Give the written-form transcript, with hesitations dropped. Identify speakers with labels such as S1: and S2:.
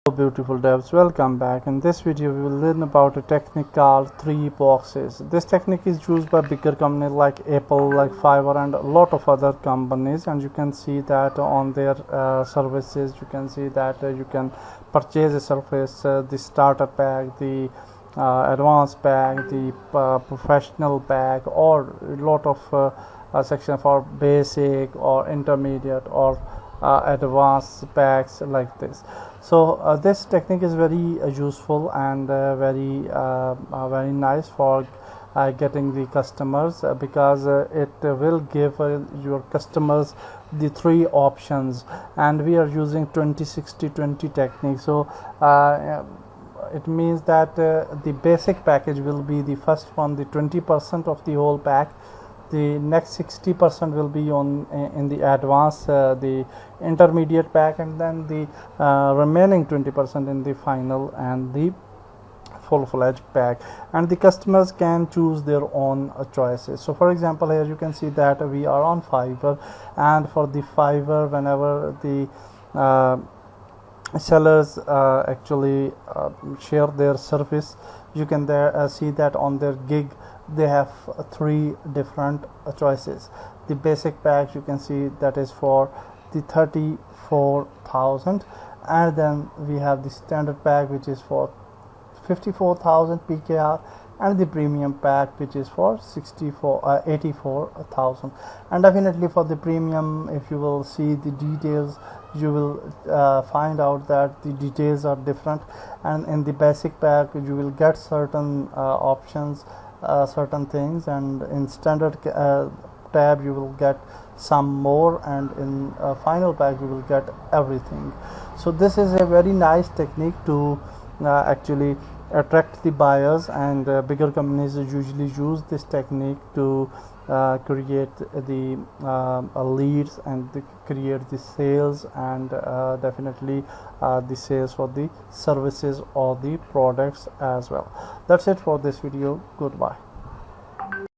S1: Hello beautiful devs, welcome back. In this video we will learn about a technique called 3 boxes. This technique is used by bigger companies like Apple, like Fiverr and a lot of other companies, and you can see that on their services. You can see that you can purchase a service, the starter pack, the advanced pack, the professional pack, or a lot of section for basic or intermediate or advanced packs like this. So this technique is very useful and very nice for getting the customers, because it will give your customers the 3 options, and we are using 20-60-20 technique. So it means that the basic package will be the first one, the 20% of the whole pack. The next 60% will be on in the advanced, the intermediate pack, and then the remaining 20% in the final and the full-fledged pack, and the customers can choose their own choices. So for example, here you can see that we are on Fiverr, and for the Fiverr, whenever the sellers actually share their service, you can there see that on their gig they have 3 different choices. The basic pack, you can see that is for the 34,000, and then we have the standard pack which is for 54,000 PKR, and the premium pack which is for 84,000. And definitely for the premium, if you will see the details, you will find out that the details are different, and in the basic pack you will get certain options, certain things, and in standard tab you will get some more, and in final pack you will get everything. So this is a very nice technique to actually attract the buyers, and bigger companies usually use this technique to create the leads and create the sales, and definitely the sales for the services or the products as well. That's it for this video. Goodbye.